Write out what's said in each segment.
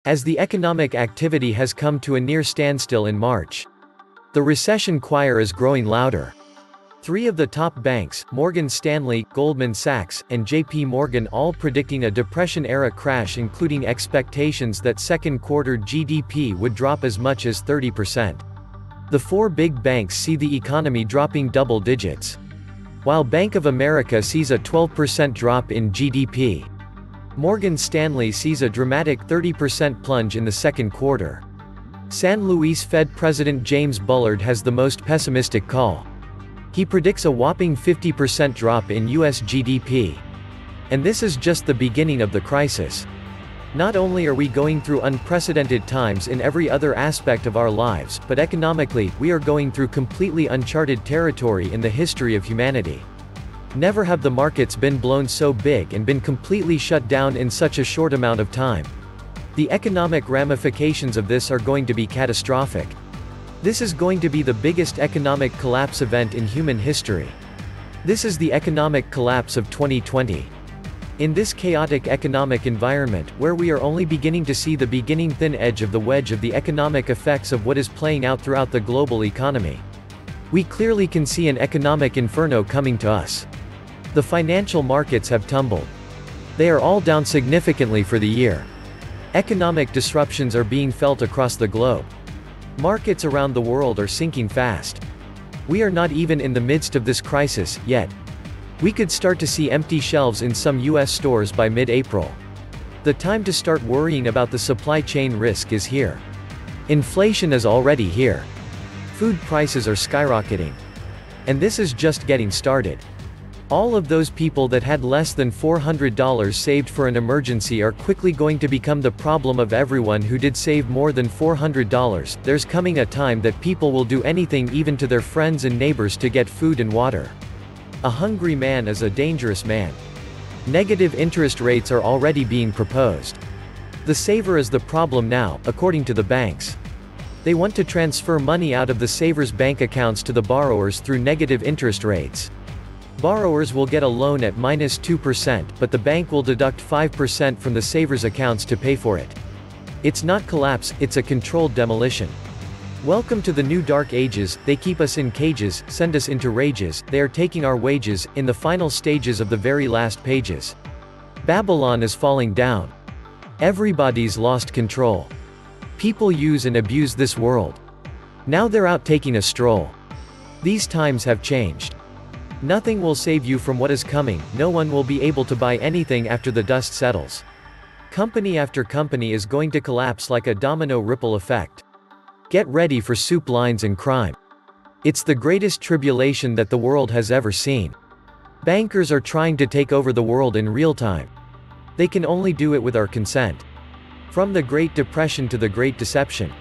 as the economic activity has come to a near standstill in March. The recession choir is growing louder. Three of the top banks, Morgan Stanley, Goldman Sachs, and JP Morgan, all predicting a depression-era crash, including expectations that second quarter GDP would drop as much as 30%. The four big banks see the economy dropping double digits, while Bank of America sees a 12% drop in GDP. Morgan Stanley sees a dramatic 30% plunge in the second quarter. San Luis Fed President James Bullard has the most pessimistic call. He predicts a whopping 50% drop in US GDP. And this is just the beginning of the crisis. Not only are we going through unprecedented times in every other aspect of our lives, but economically, we are going through completely uncharted territory in the history of humanity. Never have the markets been blown so big and been completely shut down in such a short amount of time. The economic ramifications of this are going to be catastrophic. This is going to be the biggest economic collapse event in human history. This is the economic collapse of 2020. In this chaotic economic environment, where we are only beginning to see the beginning thin edge of the wedge of the economic effects of what is playing out throughout the global economy, we clearly can see an economic inferno coming to us. The financial markets have tumbled. They are all down significantly for the year. Economic disruptions are being felt across the globe. Markets around the world are sinking fast. We are not even in the midst of this crisis yet. We could start to see empty shelves in some US stores by mid-April. The time to start worrying about the supply chain risk is here. Inflation is already here. Food prices are skyrocketing. And this is just getting started. All of those people that had less than $400 saved for an emergency are quickly going to become the problem of everyone who did save more than $400. There's coming a time that people will do anything, even to their friends and neighbors, to get food and water. A hungry man is a dangerous man. Negative interest rates are already being proposed. The saver is the problem now, according to the banks. They want to transfer money out of the savers' bank accounts to the borrowers through negative interest rates. Borrowers will get a loan at -2%, but the bank will deduct 5% from the savers' accounts to pay for it. It's not collapse, it's a controlled demolition. Welcome to the new dark ages. They keep us in cages, send us into rages, they are taking our wages, in the final stages of the very last pages. Babylon is falling down. Everybody's lost control. People use and abuse this world. Now they're out taking a stroll. These times have changed. Nothing will save you from what is coming, no one will be able to buy anything after the dust settles. Company after company is going to collapse like a domino ripple effect. Get ready for soup lines and crime. It's the greatest tribulation that the world has ever seen. Bankers are trying to take over the world in real time. They can only do it with our consent. From the Great Depression to the Great Deception.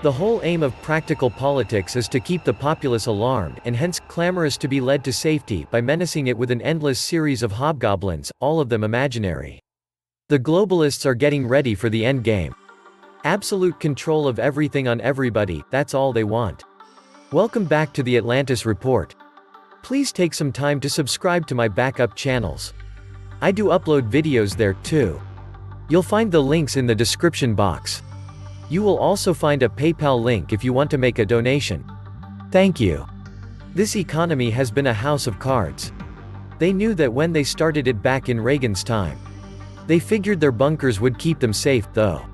The whole aim of practical politics is to keep the populace alarmed, and hence clamorous to be led to safety, by menacing it with an endless series of hobgoblins, all of them imaginary. The globalists are getting ready for the end game. Absolute control of everything on everybody, that's all they want. Welcome back to the Atlantis Report. Please take some time to subscribe to my backup channels. I do upload videos there, too. You'll find the links in the description box. You will also find a PayPal link if you want to make a donation. Thank you. This economy has been a house of cards. They knew that when they started it back in Reagan's time. They figured their bunkers would keep them safe, though.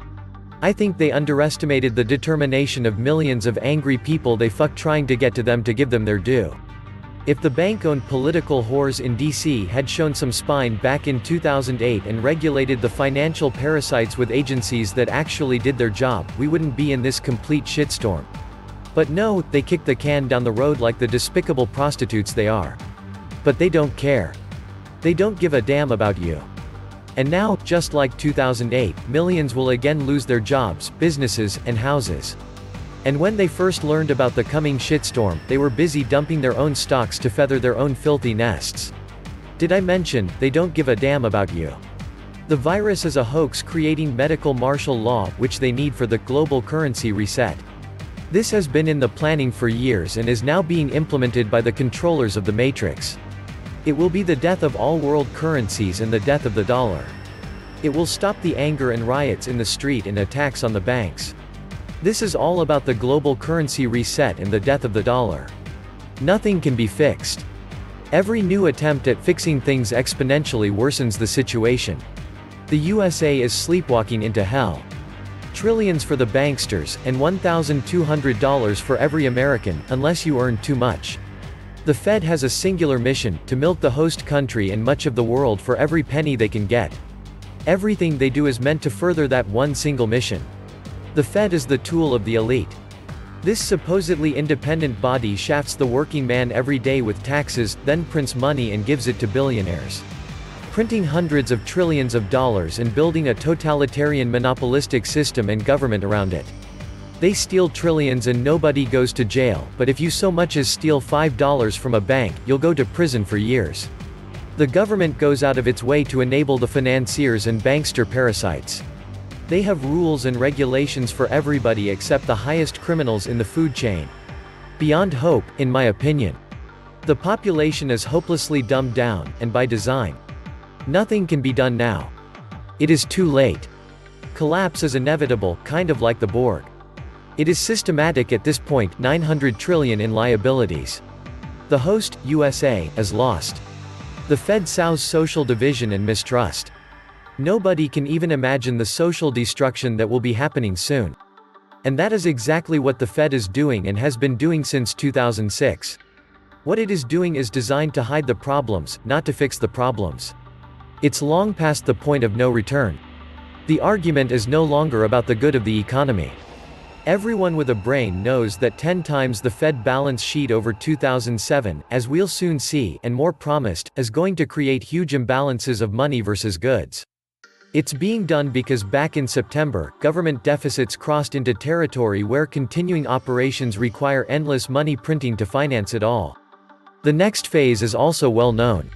I think they underestimated the determination of millions of angry people they fucked trying to get to them to give them their due. If the bank-owned political whores in DC had shown some spine back in 2008 and regulated the financial parasites with agencies that actually did their job, we wouldn't be in this complete shitstorm. But no, they kicked the can down the road like the despicable prostitutes they are. But they don't care. They don't give a damn about you. And now, just like 2008, millions will again lose their jobs, businesses, and houses. And when they first learned about the coming shitstorm, they were busy dumping their own stocks to feather their own filthy nests. Did I mention, they don't give a damn about you? The virus is a hoax creating medical martial law, which they need for the global currency reset. This has been in the planning for years and is now being implemented by the controllers of the Matrix. It will be the death of all world currencies and the death of the dollar. It will stop the anger and riots in the street and attacks on the banks. This is all about the global currency reset and the death of the dollar. Nothing can be fixed. Every new attempt at fixing things exponentially worsens the situation. The USA is sleepwalking into hell. Trillions for the banksters, and $1,200 for every American, unless you earn too much. The Fed has a singular mission, to milk the host country and much of the world for every penny they can get. Everything they do is meant to further that one single mission. The Fed is the tool of the elite. This supposedly independent body shafts the working man every day with taxes, then prints money and gives it to billionaires. Printing hundreds of trillions of dollars and building a totalitarian monopolistic system and government around it. They steal trillions and nobody goes to jail, but if you so much as steal $5 from a bank, you'll go to prison for years. The government goes out of its way to enable the financiers and bankster parasites. They have rules and regulations for everybody except the highest criminals in the food chain. Beyond hope, in my opinion. The population is hopelessly dumbed down, and by design. Nothing can be done now. It is too late. Collapse is inevitable, kind of like the Borg. It is systematic at this point, 900 trillion in liabilities. The host, USA, is lost. The Fed sows social division and mistrust. Nobody can even imagine the social destruction that will be happening soon. And that is exactly what the Fed is doing and has been doing since 2006. What it is doing is designed to hide the problems, not to fix the problems. It's long past the point of no return. The argument is no longer about the good of the economy. Everyone with a brain knows that 10 times the Fed balance sheet over 2007, as we'll soon see, and more promised, is going to create huge imbalances of money versus goods. It's being done because back in September, government deficits crossed into territory where continuing operations require endless money printing to finance it all. The next phase is also well known.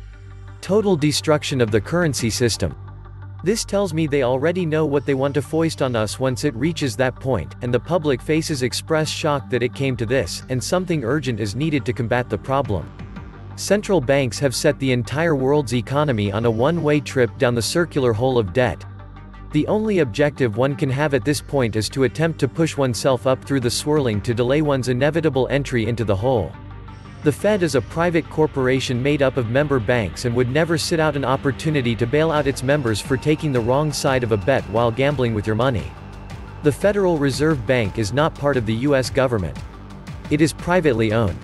Total destruction of the currency system. This tells me they already know what they want to foist on us once it reaches that point, and the public faces express shock that it came to this, and something urgent is needed to combat the problem. Central banks have set the entire world's economy on a one-way trip down the circular hole of debt. The only objective one can have at this point is to attempt to push oneself up through the swirling to delay one's inevitable entry into the hole. The Fed is a private corporation made up of member banks and would never sit out an opportunity to bail out its members for taking the wrong side of a bet while gambling with your money. The Federal Reserve Bank is not part of the US government. It is privately owned.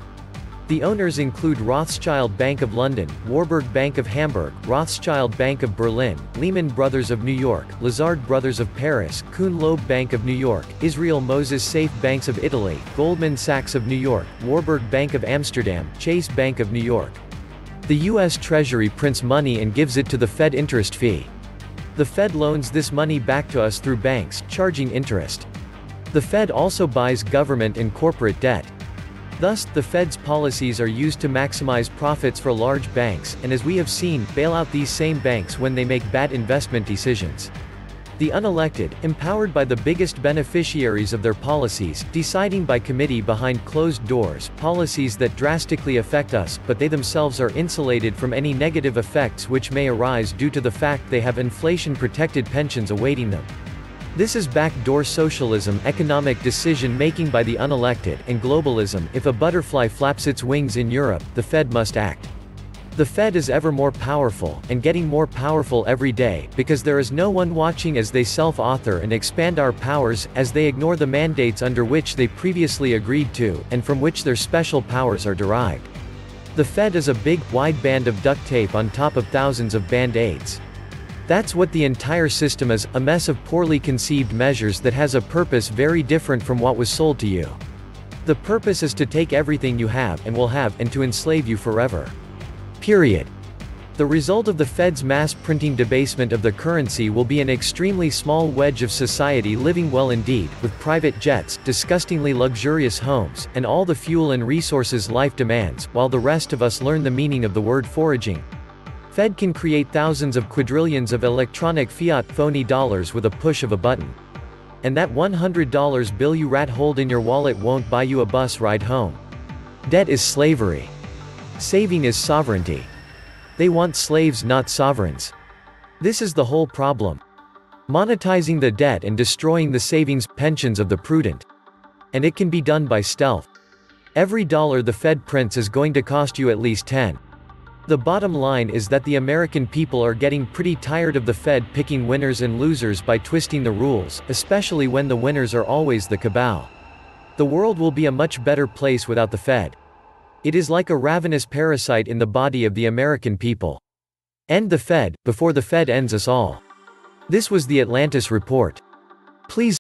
The owners include Rothschild Bank of London, Warburg Bank of Hamburg, Rothschild Bank of Berlin, Lehman Brothers of New York, Lazard Brothers of Paris, Kuhn Loeb Bank of New York, Israel Moses Safe Banks of Italy, Goldman Sachs of New York, Warburg Bank of Amsterdam, Chase Bank of New York. The US Treasury prints money and gives it to the Fed interest fee. The Fed loans this money back to us through banks, charging interest. The Fed also buys government and corporate debt. Thus, the Fed's policies are used to maximize profits for large banks, and as we have seen, bail out these same banks when they make bad investment decisions. The unelected, empowered by the biggest beneficiaries of their policies, deciding by committee behind closed doors, policies that drastically affect us, but they themselves are insulated from any negative effects which may arise due to the fact they have inflation-protected pensions awaiting them. This is backdoor socialism, economic decision-making by the unelected, and globalism. If a butterfly flaps its wings in Europe, the Fed must act. The Fed is ever more powerful, and getting more powerful every day, because there is no one watching as they self-author and expand our powers, as they ignore the mandates under which they previously agreed to, and from which their special powers are derived. The Fed is a big, wide band of duct tape on top of thousands of band-aids. That's what the entire system is, a mess of poorly conceived measures that has a purpose very different from what was sold to you. The purpose is to take everything you have and will have, and to enslave you forever. Period. The result of the Fed's mass printing debasement of the currency will be an extremely small wedge of society living well indeed, with private jets, disgustingly luxurious homes, and all the fuel and resources life demands, while the rest of us learn the meaning of the word foraging. Fed can create thousands of quadrillions of electronic fiat phony dollars with a push of a button. And that $100 bill you rat hold in your wallet won't buy you a bus ride home. Debt is slavery. Saving is sovereignty. They want slaves, not sovereigns. This is the whole problem. monetizing the debt and destroying the savings, pensions of the prudent. And it can be done by stealth. Every dollar the Fed prints is going to cost you at least 10. The bottom line is that the American people are getting pretty tired of the Fed picking winners and losers by twisting the rules, especially when the winners are always the cabal. The world will be a much better place without the Fed. It is like a ravenous parasite in the body of the American people. End the Fed, before the Fed ends us all. This was the Atlantis Report. Please